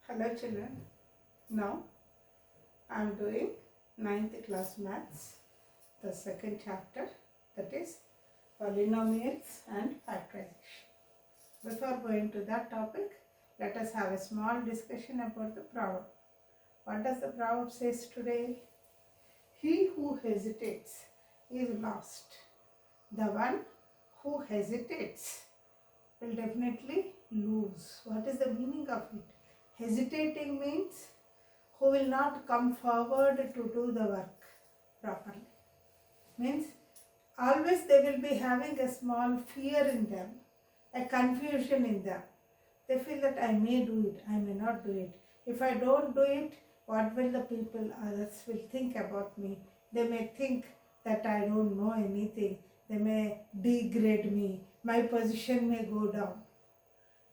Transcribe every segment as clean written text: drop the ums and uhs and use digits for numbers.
Hello children, now I am doing 9th class maths, the second chapter, that is polynomials and factorisation. Before going to that topic, let us have a small discussion about the proverb. What does the proverb says today? He who hesitates is lost. The one who hesitates will definitely lose. What is the meaning of it? Hesitating means who will not come forward to do the work properly. Means always they will be having a small fear in them, a confusion in them. They feel that I may do it, I may not do it. If I don't do it, what will the people, others will think about me? They may think that I don't know anything. They may degrade me. My position may go down.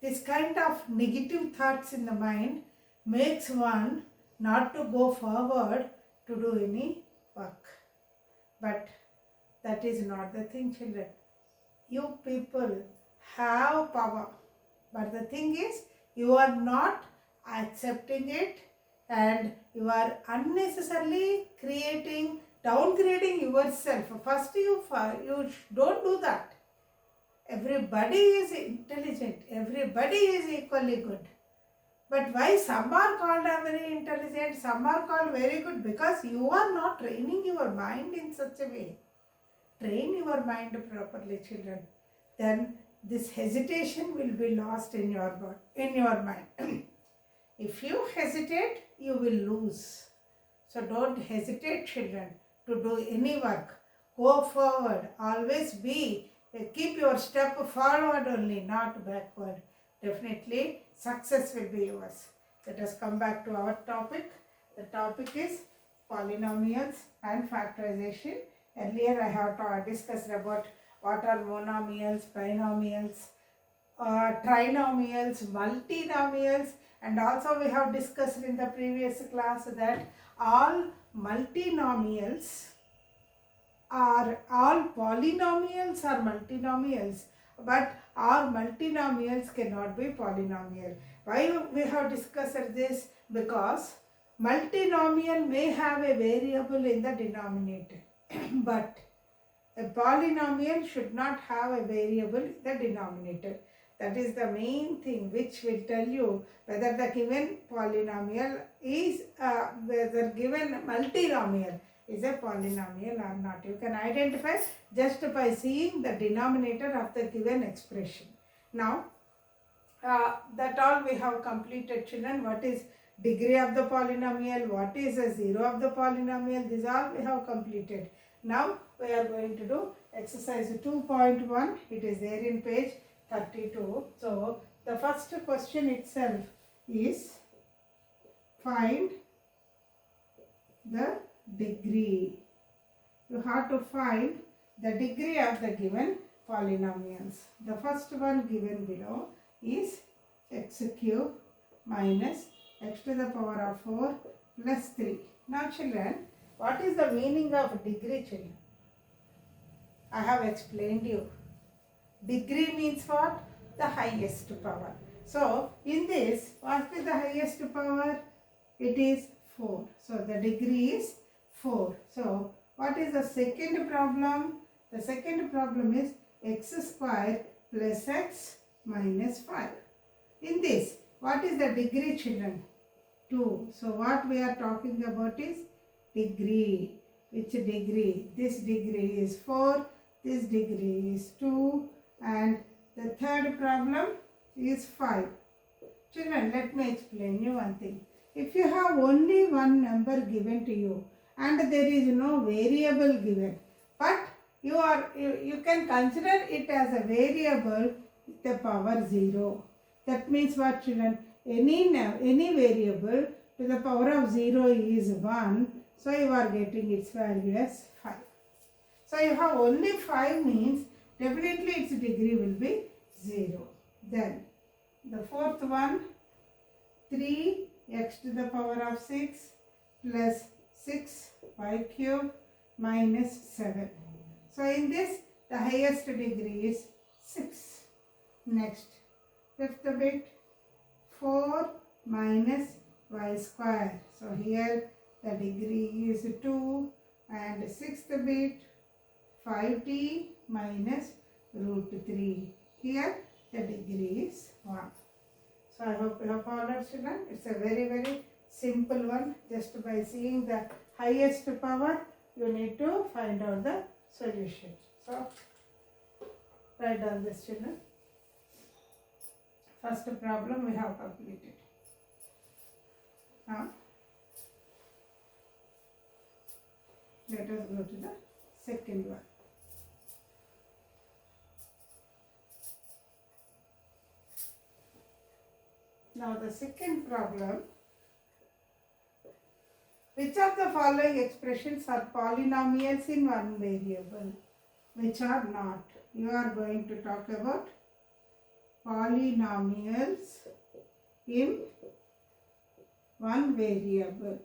This kind of negative thoughts in the mind makes one not to go forward to do any work. But that is not the thing, children. You people have power. But the thing is, you are not accepting it and you are unnecessarily downgrading yourself. First, you don't do that. Everybody is intelligent. Everybody is equally good. But why some are called very intelligent, some are called very good? Because you are not training your mind in such a way. Train your mind properly, children. Then this hesitation will be lost in your mind. If you hesitate, you will lose. So don't hesitate, children, to do any work. Go forward. Always keep your step forward only, not backward. Definitely success will be yours. Let us come back to our topic. The topic is polynomials and factorization. Earlier I have discussed about what are monomials, binomials, trinomials, multinomials, and also we have discussed in the previous class that all multinomials are all polynomials or multinomials, but all multinomials cannot be polynomial. Why we have discussed this? Because multinomial may have a variable in the denominator, but a polynomial should not have a variable in the denominator. That is the main thing which will tell you whether the given polynomial is, whether given multinomial is a polynomial or not. You can identify just by seeing the denominator of the given expression. Now, that all we have completed, children. What is degree of the polynomial? What is the zero of the polynomial? These all we have completed. Now, we are going to do exercise 2.1. It is there in page 32. So, the first question itself is find the degree. You have to find the degree of the given polynomials. The first one given below is x cube minus x to the power of 4 plus 3. Now children, what is the meaning of degree, children? I have explained you. Degree means what? The highest power. So in this, what is the highest power? It is 4. So the degree is 4. So what is the second problem? The second problem is x square plus x minus 5. In this, what is the degree, children? 2. So what we are talking about is degree. Which degree? This degree is 4. This degree is 2. And the third problem is 5. Children, let me explain you one thing. If you have only one number given to you and there is no variable given, but you can consider it as a variable with the power 0. That means what, children? Any variable to the power of 0 is 1. So you are getting its value as 5. So you have only 5 means definitely its degree will be 0. Then the fourth one, 3x to the power of 6 plus 6y cube minus 7. So in this, the highest degree is 6. Next, fifth bit, 4 minus y square. So here the degree is 2 and sixth bit 5t minus root 3. Here the degree is 1. So I hope you have followed, children. It's a very simple one. Just by seeing the highest power, you need to find out the solution. So write down this, children. First problem we have completed. Now let us go to the second one. Now the second problem, which of the following expressions are polynomials in one variable? Which are not? You are going to talk about polynomials in one variable.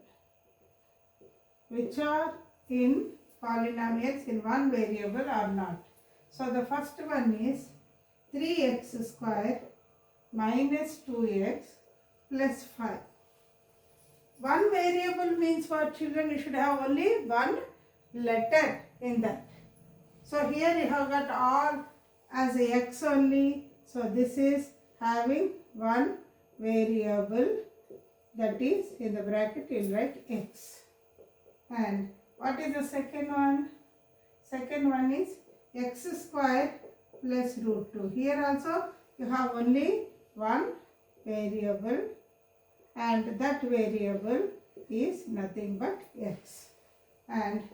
Which are in polynomials in one variable or not? So the first one is 3x square minus 2x plus 5. One variable means what, children? You should have only one letter in that. So here you have got all as a x only. So this is having one variable, that is in the bracket you will write x. And what is the second one? Second one is x square plus root 2. Here also you have only one variable and that variable is nothing but x. And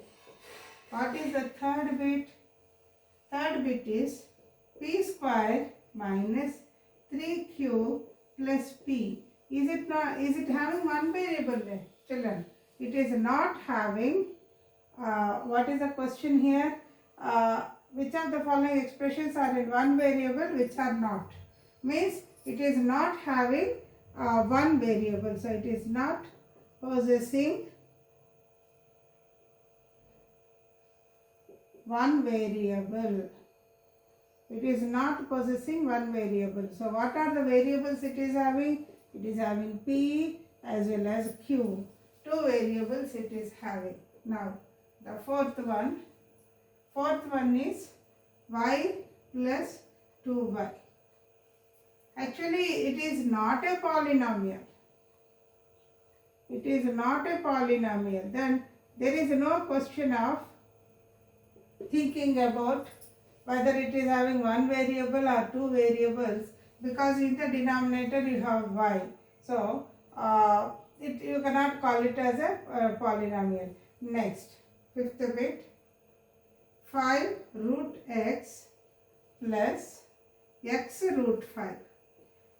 what is the third bit? Third bit is p square minus 3q plus p. Is it having one variable there, children? It is not having. What is the question here? Which of the following expressions are in one variable, which are not? Means it is not having one variable. So it is not possessing one variable. It is not possessing one variable. So what are the variables it is having? It is having p as well as q. Two variables it is having. Now the fourth one is y plus 2y. Actually it is not a polynomial. It is not a polynomial. Then there is no question of thinking about whether it is having one variable or two variables, because in the denominator you have y. So you cannot call it as a polynomial. Next, fifth bit, 5 root x plus x root 5.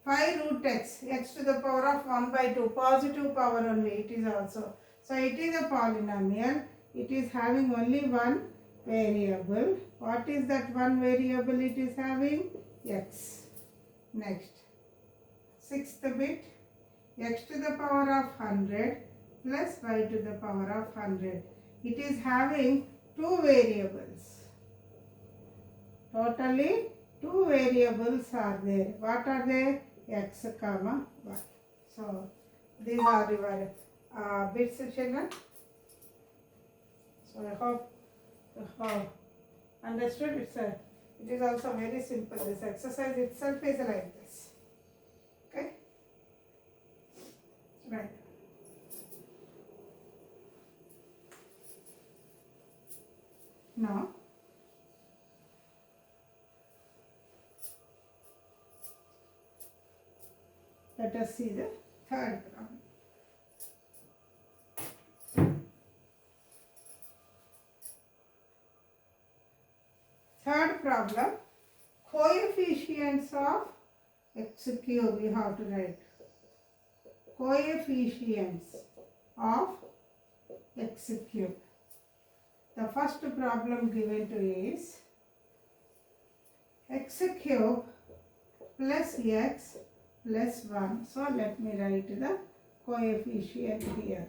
5 root x to the power of 1 by 2, positive power only it is also. So it is a polynomial. It is having only one variable. What is that one variable it is having? X. Next, sixth bit, x to the power of 100 plus y to the power of 100. It is having two variables. Totally two variables are there. What are they? X comma y. So these are your bits, children. So I hope you have understood. It is also very simple. This exercise itself is like this. Okay? Right. Now let us see the third problem. Third problem, coefficients of x cube we have to write. Coefficients of x cube. The first problem given to is x cube plus x plus 1. So let me write the coefficient here.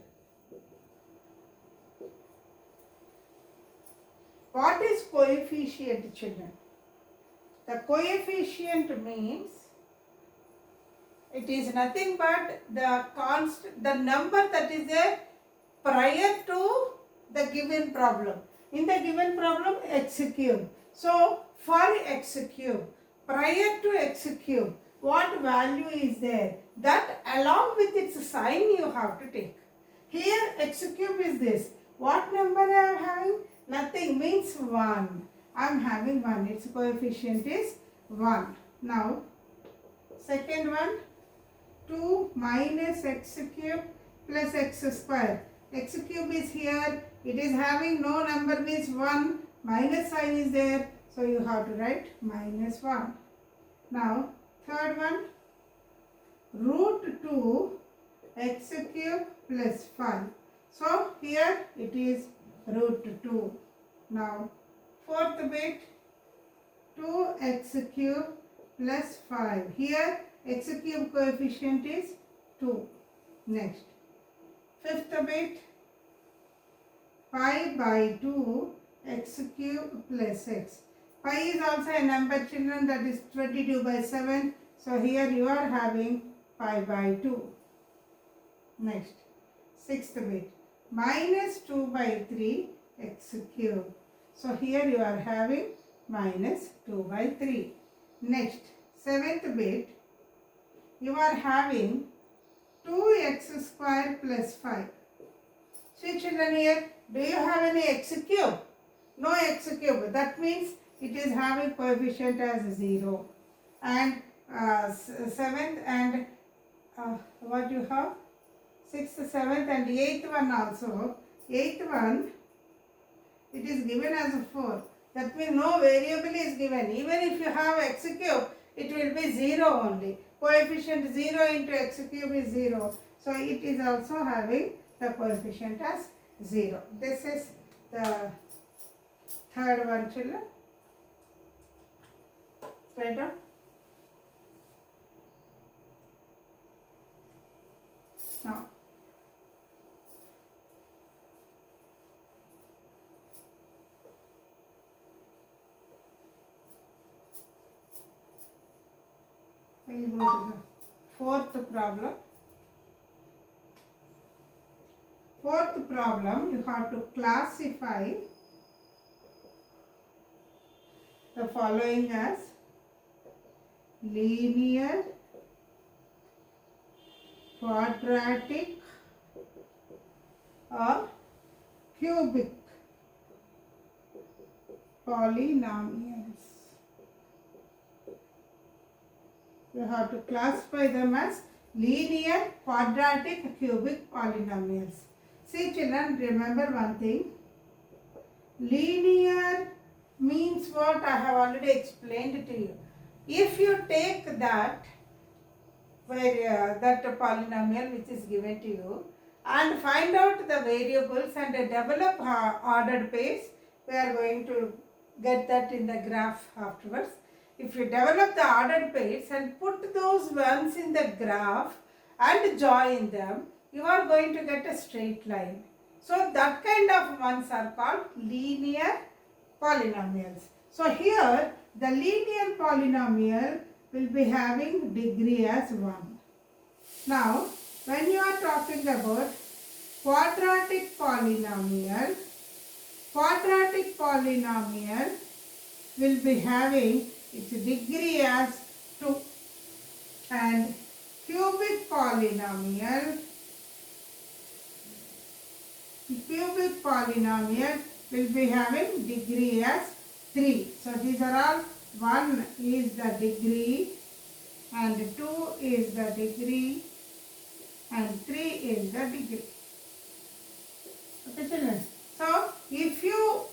What is coefficient, children? The coefficient means It is nothing but the number that is there prior to the given problem. In the given problem, x cube. So, for x cube, prior to x cube, what value is there? That along with its sign you have to take. Here x cube is this. What number I am having? Nothing, means 1. I am having 1. Its coefficient is 1. Now, second one, 2 minus x cube plus x square. X cube is here. It is having no number, means 1. Minus sign is there. So, you have to write minus 1. Now, third one, root 2 x cube plus 5. So, here it is root 2. Now, fourth bit, 2x cube plus 5. Here, x cube coefficient is 2. Next, fifth bit, pi by 2 x cube plus x. Pi is also a number, children, that is 22 by 7. So, here you are having pi by 2. Next, sixth bit, minus 2 by 3 x cube. So, here you are having minus 2 by 3. Next, seventh bit, you are having 2x square plus 5. See, children, here, do you have any x cube? No x cube. That means it is having coefficient as 0. And seventh and what you have? Sixth, seventh and eighth one also. Eighth one, it is given as 4. That means no variable is given. Even if you have x cube, it will be 0 only. Coefficient 0 into x cube is 0. So, it is also having the coefficient as 0. This is the third one, children. Write down. Now, we will go to the fourth problem. Fourth problem, you have to classify the following as linear, quadratic or cubic polynomials. You have to classify them as linear, quadratic, cubic polynomials. See, children, remember one thing. Linear means what? I have already explained to you. If you take that that polynomial which is given to you and find out the variables and develop ordered pairs, we are going to get that in the graph afterwards. If you develop the ordered pairs and put those ones in the graph and join them, you are going to get a straight line. So, that kind of ones are called linear polynomials. So, here the linear polynomial will be having degree as 1. Now, when you are talking about quadratic polynomial will be having its degree as 2, and cubic polynomial will be having degree as 3. So, these are all, 1 is the degree and 2 is the degree and 3 is the degree. Okay, children. So, if you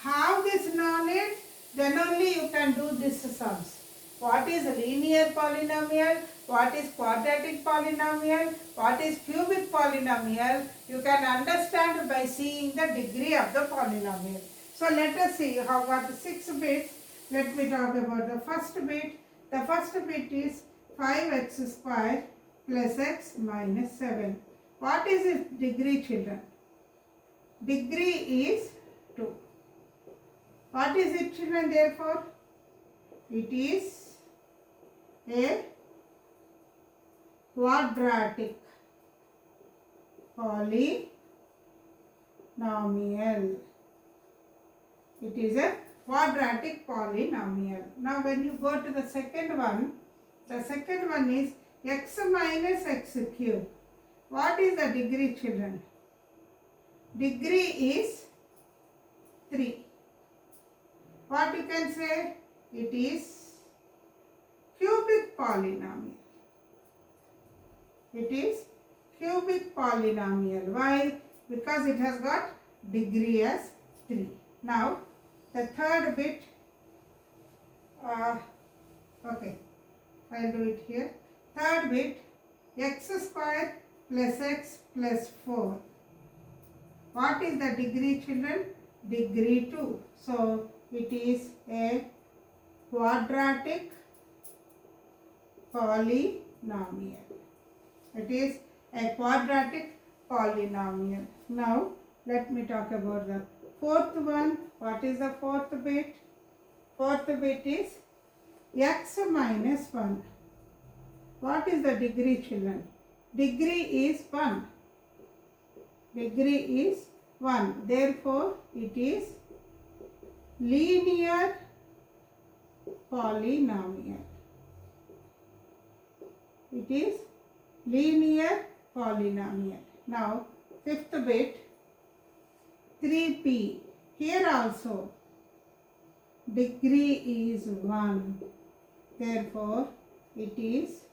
have this knowledge, then only you can do these sums. What is linear polynomial? What is quadratic polynomial? What is cubic polynomial? You can understand by seeing the degree of the polynomial. So, let us see. You have got 6 bits. Let me talk about the first bit. The first bit is 5x square plus x minus 7. What is its degree, children? Degree is 2. What is it, children, therefore? It is a quadratic polynomial. It is a quadratic polynomial. Now when you go to the second one is x minus x cube. What is the degree, children? Degree is 3. What you can say? It is cubic polynomial. It is cubic polynomial. Why? Because it has got degree as 3. Now, the third bit, okay, I'll do it here. Third bit, x square plus x plus 4. What is the degree, children? Degree 2. So, it is a quadratic polynomial. It is a quadratic polynomial. Now, let me talk about the fourth one. What is the fourth bit? Fourth bit is x minus 1. What is the degree, children? Degree is 1. Degree is 1. Therefore, it is linear polynomial. It is linear polynomial. Now, fifth bit, 3p. Here also, degree is 1. Therefore, it is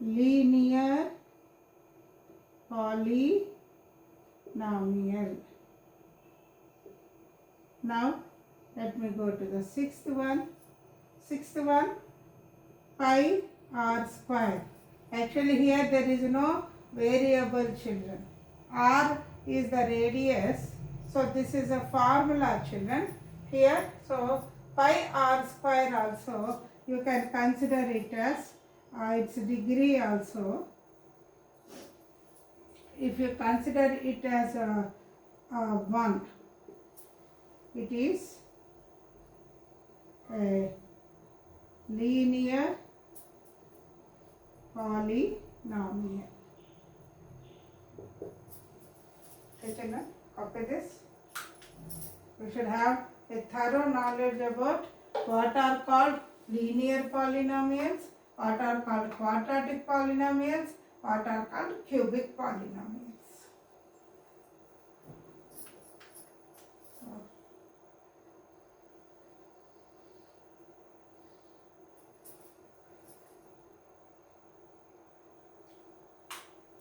linear polynomial. Now, let me go to the sixth one. Sixth one, pi r square. Actually, here there is no variable, children. R is the radius. So, this is a formula, children. Here, so pi r square also, you can consider it as its degree also. If you consider it as 1, it is a linear polynomial. Okay, copy this. We should have a thorough knowledge about what are called linear polynomials, what are called quadratic polynomials, what are called cubic polynomials.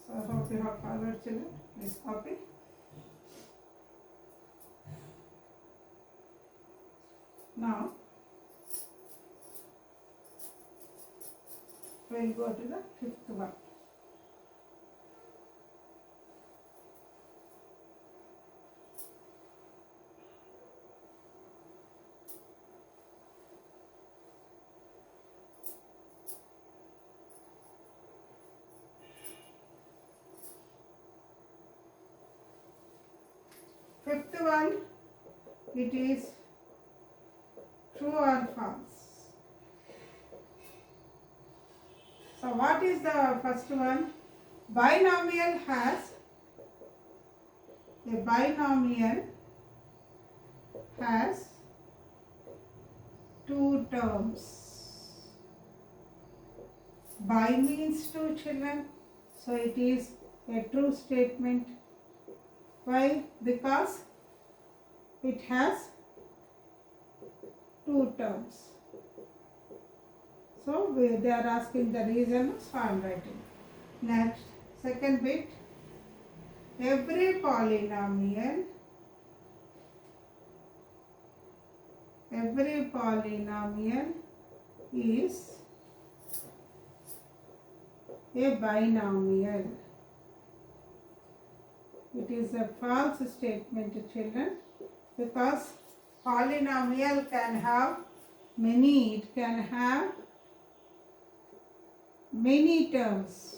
So I hope you have followed, children. Please copy. Now, we will go to the fifth one. Fifth one, it is true or false. So what is the first one? Binomial has two terms. Bi means two, children. So it is a true statement. Why? Because it has two terms. So they are asking the reason, so I am writing. Next, second bit, every polynomial is a binomial. It is a false statement, children, because polynomial can have many terms.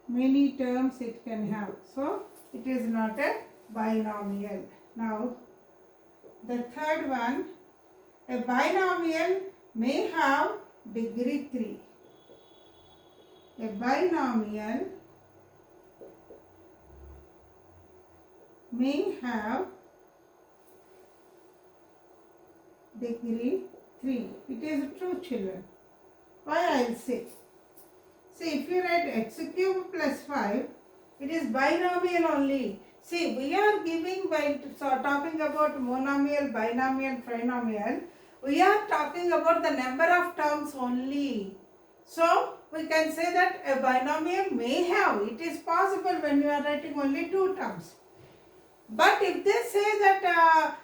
Many terms it can have. So, it is not a binomial. Now, the third one, a binomial may have degree 3. A binomial may have degree 3. It is true, children. Why I will say? See, if you write x cube plus 5, it is binomial only. See, we are giving by talking about monomial, binomial, trinomial. We are talking about the number of terms only. So, we can say that a binomial may have. It is possible when you are writing only 2 terms. But if they say that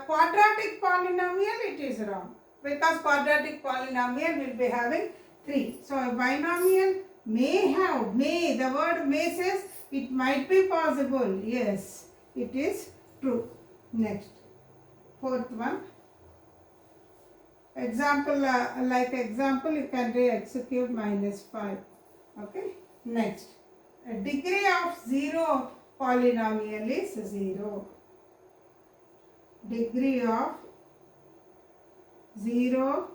quadratic polynomial, it is wrong. Because quadratic polynomial will be having 3. So, a binomial may have, may, the word may says it might be possible. Yes, it is true. Next, fourth one. Example, example, you can do x cube minus 5. Okay. Next, a degree of 0 polynomial is 0. Degree of 0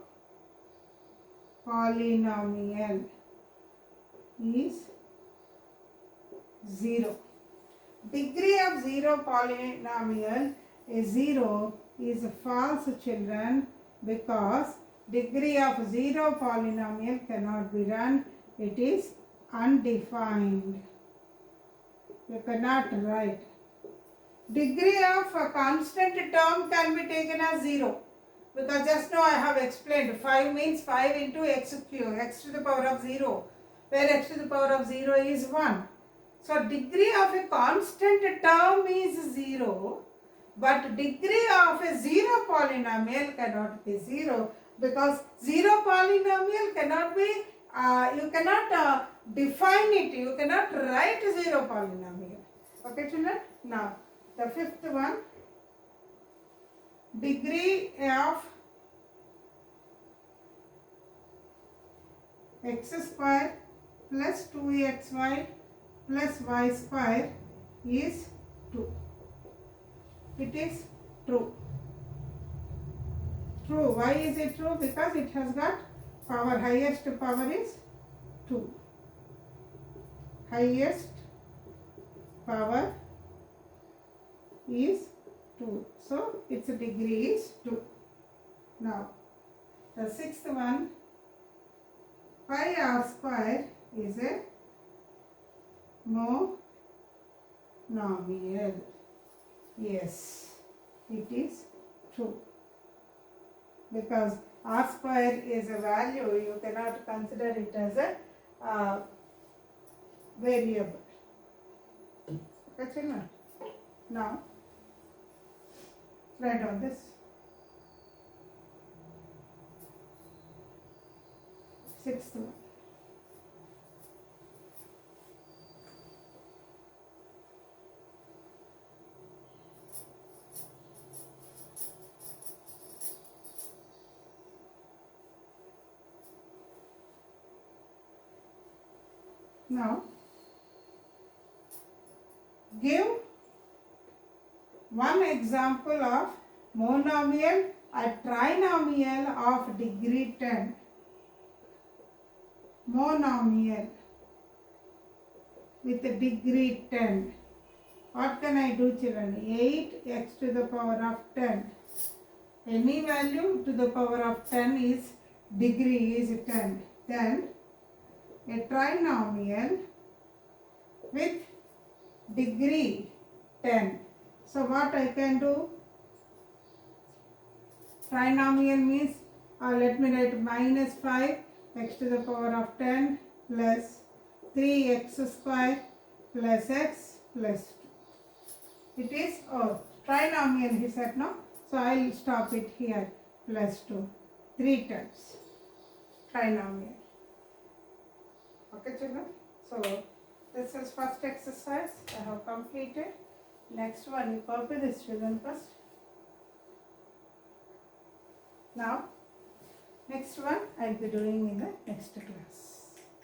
polynomial is 0. Degree of 0 polynomial is 0 is false, children, because degree of 0 polynomial cannot be run. It is undefined. You cannot write. Degree of a constant term can be taken as 0. Because just now I have explained 5 means 5 into x cube, x to the power of 0, where x to the power of 0 is 1. So degree of a constant term is 0, but degree of a 0 polynomial cannot be 0, because 0 polynomial cannot be, you cannot define it, you cannot write 0 polynomial. Okay, children? Now, the fifth one. Degree of x square plus 2xy plus y square is 2. It is true. True. Why is it true? Because it has got power. Highest power is 2. Highest power is 2. So, its degree is 2. Now, the sixth one, pi r square is a monomial. Yes, it is true. Because r square is a value, you cannot consider it as a variable. Okay, now, write on this. Sixth one. Now, give one example of monomial or trinomial of degree 10. Monomial with a degree 10. What can I do, children? 8x to the power of 10. Any value to the power of 10 is degree is 10. Then a trinomial with degree 10. So what I can do? Trinomial means, let me write minus 5 x to the power of 10 plus 3x square plus x plus 2. It is trinomial, he said, no? So I will stop it here. Plus 2. 3 times. Trinomial. Okay, children? So this is first exercise I have completed. Next one, you copy this, children, first. Now, next one I will be doing in the next class.